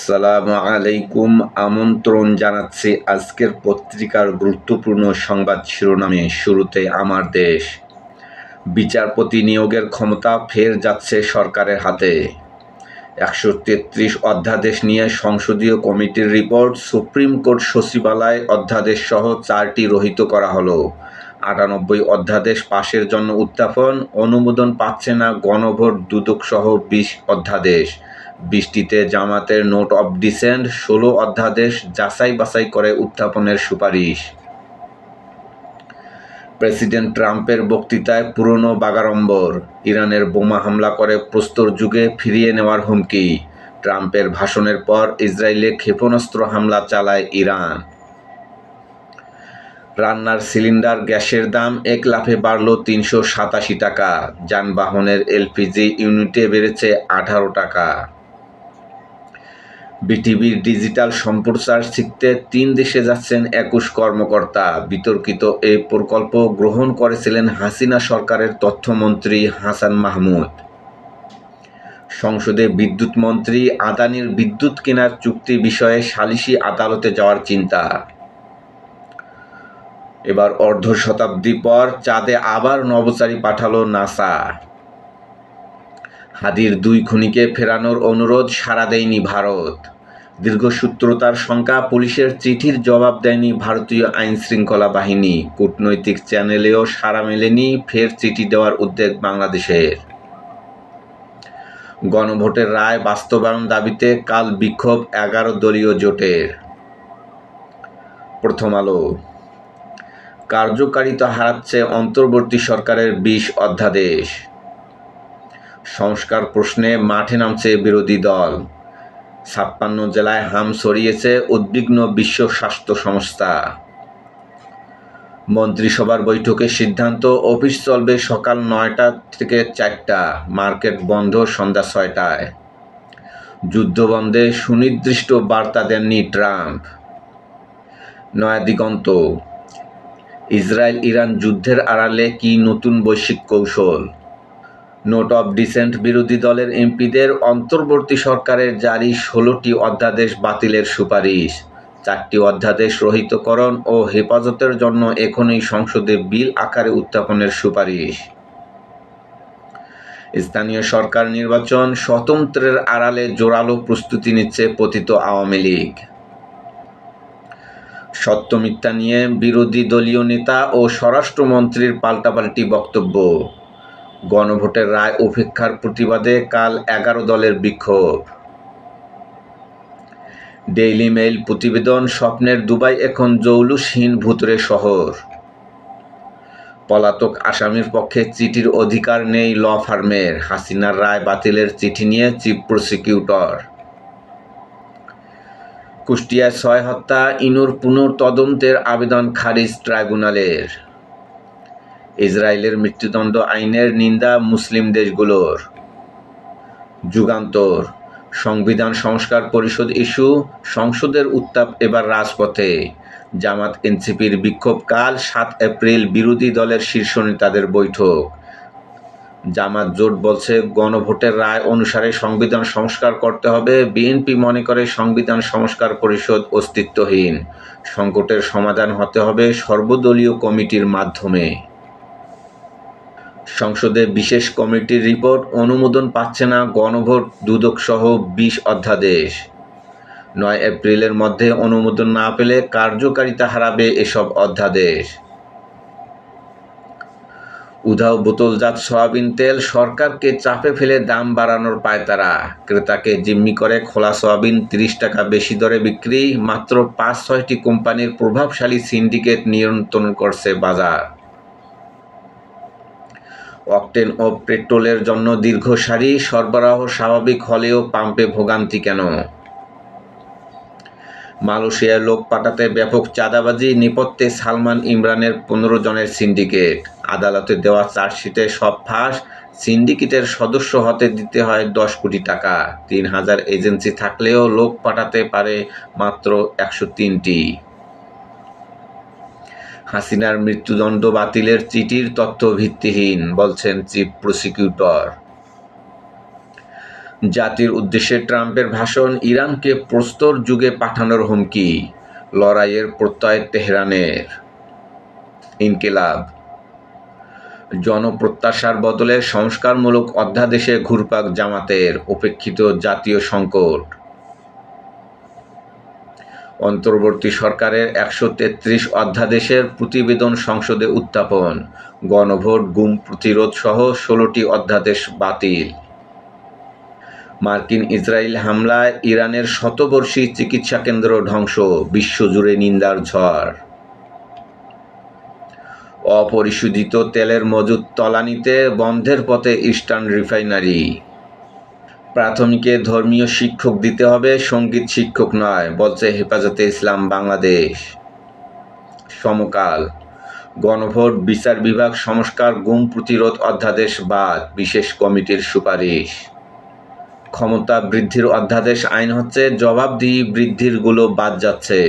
আসসালামু আলাইকুম। আমন্ত্রণ জানাচ্ছি আজকের পত্রিকার গুরুত্বপূর্ণ সংবাদ শিরোনামে। শুরুতে আমার দেশ। বিচারপতি নিয়োগের ক্ষমতা ফের যাচ্ছে সরকারের হাতে। 133 অধ্যাদেশ নিয়ে সংসদীয় কমিটির রিপোর্ট। সুপ্রিম কোর্ট সচিবালয় অধ্যাদেশ সহ 4টি রহিত করা হলো। 98 অধ্যাদেশ পাশের জন্য উত্থাপন। অনুমোদন পাচ্ছে না গণভোট দুদক সহ 20 অধ্যাদেশ। 20টিতে জামাতের নোট অব ডিসেন্ট। 16 অধ্যাদেশ যাচাই বাছাই করে উত্থাপনের সুপারিশ। প্রেসিডেন্ট ট্রাম্পের বক্তৃতায় পুরনো বাগাড়ম্বর। ইরানের বোমা হামলা করে প্রস্তর যুগে ফিরিয়ে নেওয়ার হুমকি। ট্রাম্পের ভাষণের পর ইসরায়েলে ক্ষেপণাস্ত্র হামলা চালায় ইরান। রান্নার সিলিন্ডার গ্যাসের দাম এক লাফে বাড়ল 387 টাকা। যানবাহনের এলপিজি ইউনিটে বেড়েছে 18 টাকা। বিটিভির ডিজিটাল সম্প্রচার শিখতে 3 দেশে যাচ্ছেন 21 কর্মকর্তা। বিতর্কিত এই প্রকল্প গ্রহণ করেছিলেন হাসিনা সরকারের তথ্যমন্ত্রী হাসান মাহমুদ। সংসদে বিদ্যুৎ মন্ত্রী আদানির বিদ্যুৎ কেনার চুক্তি বিষয়ে সালিসি আদালতে যাওয়ার চিন্তা। এবার অর্ধ শতাব্দী পর চাঁদে আবার নভোচারী পাঠালো নাসা। হাদির 2 খুনিকে ফেরানোর অনুরোধ সাড়া দেয়নি ভারত। দীর্ঘসূত্রতার শঙ্কা, পুলিশের চিঠির জবাব দেয়নি ভারতীয় আইনশৃঙ্খলা বাহিনী। কূটনৈতিক চ্যানেলেও সাড়া মেলেনি। ফের চিঠি দেওয়ার উদ্যোগ বাংলাদেশের। গণভোটের রায় বাস্তবায়ন দাবিতে কাল বিক্ষোভ 11 দলীয় জোটের। প্রথম আলো। কার্যকারিতা হারাচ্ছে অন্তর্বর্তী সরকারের 20 অধ্যাদেশ। সংস্কার প্রশ্নে মাঠে নামছে বিরোধী দল। 56 জেলায় হাম ছড়িয়েছে, উদ্বিগ্ন বিশ্ব স্বাস্থ্য সংস্থা। মন্ত্রিসভার বৈঠকে সিদ্ধান্ত, অফিস চলবে সকাল 9টা থেকে 4টা, মার্কেট বন্ধ সন্ধ্যা 6টায়। যুদ্ধবন্ধে সুনির্দিষ্ট বার্তা দেননি Trump. Naya Diganta. Israel Iran যুদ্ধের আড়ালে কি নতুন বৈশ্বিক কৌশল? নোট অব ডিসেন্ট বিরোধী দলের এমপিদের অন্তর্বর্তী সরকারের জারি 16টি অধ্যাদেশ বাতিলের সুপারিশ। 4টি অধ্যাদেশ রহিতকরণ ও হেফাজতের জন্য এখনই সংসদে বিল আকারে উত্থাপনের সুপারিশ। স্থানীয় সরকার নির্বাচন, স্বতন্ত্রের আড়ালে জোরালো প্রস্তুতি নিচ্ছে পতিত আওয়ামী লীগ। সত্য মিথ্যা নিয়ে বিরোধী দলীয় নেতা ও স্বরাষ্ট্রমন্ত্রীর পাল্টাপাল্টি বক্তব্য। গণভোটের রায় উপেক্ষার প্রতিবাদে কাল 11 দলের বিক্ষোভ। ডেইলি মেইল প্রতিবেদন, স্বপ্নের দুবাই এখন জৌলুসহীন ভুতুড়ে শহর। পলাতক আসামির পক্ষে চিঠির অধিকার নেই ল ফার্মের। হাসিনার রায় বাতিলের চিঠি নিয়ে চিফ প্রসিকিউটর। কুষ্টিয়ায় 6 হত্যা, ইনুর পুনর্তদন্তের আবেদন খারিজ ট্রাইব্যুনালের। ইসরায়েলের মৃত্যুদণ্ড আইনের নিন্দা মুসলিম দেশগুলোর। যুগান্তর। সংবিধান সংস্কার পরিষদ ইস্যু, সংসদের উত্তাপ এবার রাজপথে। জামাত এনসিপির বিক্ষোভ কাল 7 এপ্রিল, বিরোধী দলের শীর্ষ নেতাদের বৈঠক। জামাত জোট বলছে গণভোটের রায় অনুসারে সংবিধান সংস্কার করতে হবে। বিএনপি মনে করে সংবিধান সংস্কার পরিষদ অস্তিত্বহীন। সংকটের সমাধান হতে হবে সর্বদলীয় কমিটির মাধ্যমে। সংসদে বিশেষ কমিটির রিপোর্ট, অনুমোদন পাচ্ছে না গণভোট দুদক সহ 20 অধ্যাদেশ। 9 এপ্রিলের মধ্যে অনুমোদন না পেলে কার্যকারিতা হারাবে এসব অধ্যাদেশ। উধাও বোতলজাত সয়াবিন তেল, সরকারকে চাপে ফেলে দাম বাড়ানোর পায়তারা। ক্রেতাকে জিম্মি করে খোলা সয়াবিন 30 টাকা বেশি দরে বিক্রি। মাত্র 5-6টি কোম্পানির প্রভাবশালী সিন্ডিকেট নিয়ন্ত্রণ করছে বাজার। অকটেন ও পেট্রোলের জন্য দীর্ঘ সারি, সরবরাহ স্বাভাবিক হলেও পাম্পে ভোগান্তি কেন? মালয়েশিয়ায় লোক পাঠাতে ব্যাপক চাঁদাবাজি, নেপথ্যে সালমান ইমরানের 15 জনের সিন্ডিকেট। আদালতে দেওয়া চার্জশিটে সব ফাঁস। সিন্ডিকেটের সদস্য হতে দিতে হয় 10 কোটি টাকা। 3000 এজেন্সি থাকলেও লোক পাঠাতে পারে মাত্র 103টি। হাসিনার মৃত্যুদণ্ড বাতিলের চিঠির তথ্য ভিত্তিহীন, বলছেন চিফ প্রসিকিউটর। জাতির উদ্দেশ্যে ট্রাম্পের ভাষণ, ইরানকে প্রস্তর যুগে পাঠানোর হুমকি, লড়াইয়ের প্রত্যয় তেহরানের। ইনকিলাব, জনপ্রত্যাশার বদলে সংস্কারমূলক অধ্যাদেশে ঘুরপাক জামাতের, উপেক্ষিত জাতীয় সংকট। অন্তর্বর্তী সরকারের ১৩৩ অধ্যাদেশের প্রতিবেদন সংসদে উত্থাপন, গণভোট, গুম প্রতিরোধ সহ ১৬টি অধ্যাদেশ বাতিল। মার্কিন ইসরায়েল হামলায় ইরানের শতবর্ষী চিকিৎসা কেন্দ্র ধ্বংস, বিশ্বজুড়ে নিন্দার ঝড়। অপরিশোধিত তেলের মজুত তলানিতে, বন্ধের পথে ইস্টার্ন রিফাইনারি। প্রাথমিকে ধর্মীয় শিক্ষক দিতে হবে, সঙ্গীত শিক্ষক নয়, বলছে হেফাজতে ইসলাম বাংলাদেশ। সমকাল, গণভোট, বিচার বিভাগ সংস্কার, গুম প্রতিরোধ অধ্যাদেশ বাদ, বিশেষ কমিটির সুপারিশ। ক্ষমতা বৃদ্ধির অধ্যাদেশ আইন হচ্ছে, জবাবদিহি বৃদ্ধির গুলো বাদ যাচ্ছে।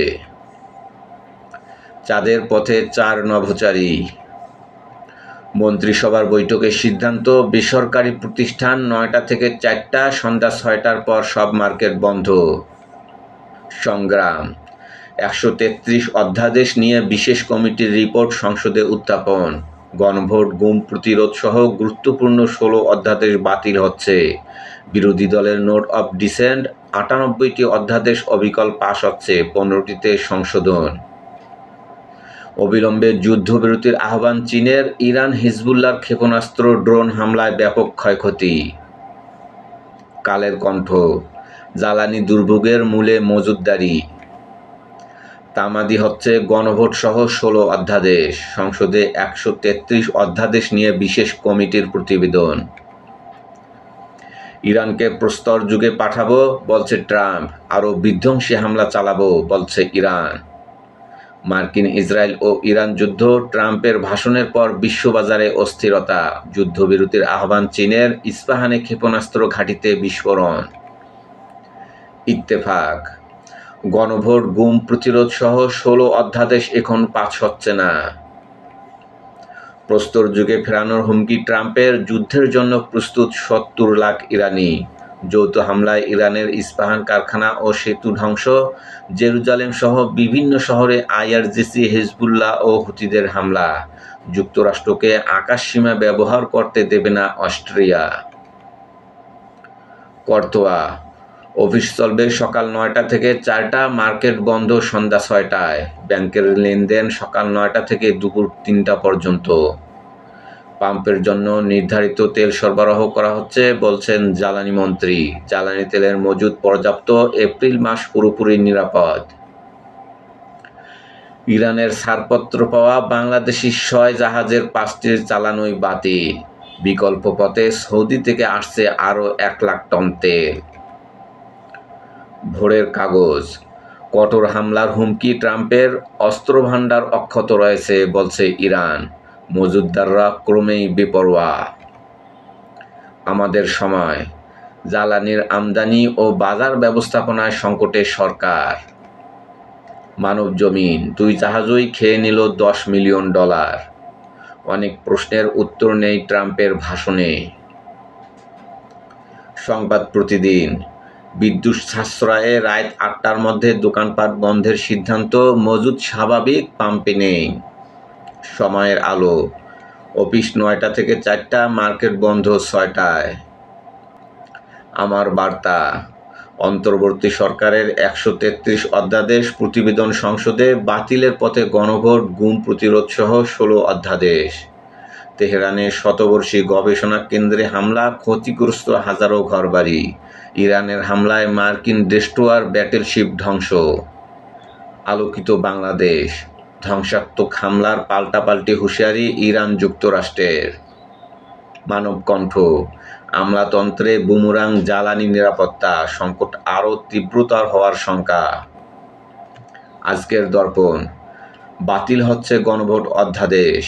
চাঁদের পথে 4 নভোচারী। মন্ত্রিসভার বৈঠকে সিদ্ধান্ত, বেসরকারি প্রতিষ্ঠান 9টা থেকে 4টা, সন্ধ্যা 6টার পর সব মার্কেট বন্ধ। সংগ্রাম, 133 অধ্যাদেশ নিয়ে বিশেষ কমিটির রিপোর্ট সংসদে উত্থাপন, গণভোট, গুম প্রতিরোধ সহ গুরুত্বপূর্ণ 16 অধ্যাদেশ বাতিল হচ্ছে। বিরোধী দলের নোট অব ডিসেন্ট, 98টি অধ্যাদেশ অবিকল পাস হচ্ছে, 15টিতে সংশোধন। অবিলম্বে যুদ্ধবিরতির আহ্বান চীনের, ইরান হিজবুল্লাহর ক্ষেপণাস্ত্র, ড্রোন হামলায় ব্যাপক ক্ষয়ক্ষতি। কালের কণ্ঠ, জ্বালানি দুর্ভোগের মূলে মজুতদারি। তামাদি হচ্ছে গণভোট সহ 16 অধ্যাদেশ, সংসদে 133 অধ্যাদেশ নিয়ে বিশেষ কমিটির প্রতিবেদন। ইরানকে প্রস্তর যুগে পাঠাবো, বলছে ট্রাম্প, আরও বিধ্বংসী হামলা চালাবো, বলছে ইরান। মার্কিন ইসরায়েল ও ইরান যুদ্ধ, ট্রাম্পের ভাষণের পর বিশ্ববাজারে অস্থিরতা, যুদ্ধবিরতির আহ্বান চীনের, ইস্পাহানে ক্ষেপণাস্ত্র ঘাঁটিতে বিস্ফোরণ। ইত্তেফাক, গণভোট, গুম প্রতিরোধ সহ 16 অধ্যাদেশ এখন পাস হচ্ছে না। প্রস্তর যুগে ফেরানোর হুমকি ট্রাম্পের, যুদ্ধের জন্য প্রস্তুত 70 লাখ ইরানি। যৌথ হামলায় ইরানের ইস্পাহান কারখানা ও সেতু ধ্বংস, জেরুজালেম সহ বিভিন্ন শহরে আইআরজিসি, হিজবুল্লাহ ও হুতিদের হামলা। যুক্তরাষ্ট্রকে আকাশসীমা ব্যবহার করতে দেবে না অস্ট্রিয়া। করতোয়া, অফিস চলবে সকাল 9টা থেকে 4টা, মার্কেট বন্ধ সন্ধ্যা 6টায়, ব্যাংকের লেনদেন সকাল 9টা থেকে দুপুর 3টা পর্যন্ত। পাম্পের জন্য নির্ধারিত তেল সরবরাহ করা হচ্ছে, বলছেন জ্বালানি মন্ত্রী। জ্বালানি তেলের মজুদ পর্যাপ্ত, এপ্রিল মাস পুরোপুরি নিরাপদ। ইরানের ছাড়পত্র পাওয়া বাংলাদেশি 6 জাহাজের 5টির চালানোই বাতিল। বিকল্প পথে সৌদি থেকে আসছে আরও 1 লাখ টন তেল। ভোরের কাগজ, কঠোর হামলার হুমকি ট্রাম্পের, অস্ত্রভান্ডার অক্ষত রয়েছে, বলছে ইরান। মজুতদাররা ক্রমেই বেপরোয়া। আমাদের সময়, জ্বালানির আমদানি ও বাজার ব্যবস্থাপনায় সংকটে সরকার। মানবজমিন, 2 জাহাজই খেয়ে নিল $10 মিলিয়ন। অনেক প্রশ্নের উত্তর নেই ট্রাম্পের ভাষণে। সংবাদ প্রতিদিন, বিদ্যুৎ সাশ্রয়ে রাত 8টার মধ্যে দোকানপাট বন্ধের সিদ্ধান্ত, মজুদ স্বাভাবিক, পাম্পে নেই। সময়ের আলো, অফিস 9টা থেকে 4টা, মার্কেট বন্ধ 6টায়। আমার বার্তা, অন্তর্বর্তী সরকারের 133 অধ্যাদেশ প্রতিবেদন সংসদে, বাতিলের পথে গণভোট, গুম প্রতিরোধ সহ 16 অধ্যাদেশ। তেহরানে শতবর্ষী গবেষণা কেন্দ্রে হামলা, ক্ষতিগ্রস্ত হাজারো ঘরবাড়ি। ইরানের হামলায় মার্কিন ডেস্ট্রয়ার, ব্যাটেলশিপ ধ্বংস। আলোকিত বাংলাদেশ, ধ্বংসাত্মক হামলার পাল্টাপাল্টি হুঁশিয়ারি ইরান যুক্তরাষ্ট্রের। মানবকণ্ঠ, আমলাতন্ত্রে বুমরাং, জ্বালানি নিরাপত্তা, সংকট আরও তীব্রতর হওয়ার শঙ্কা। আজকের দর্পণ, বাতিল হচ্ছে গণভোট অধ্যাদেশ।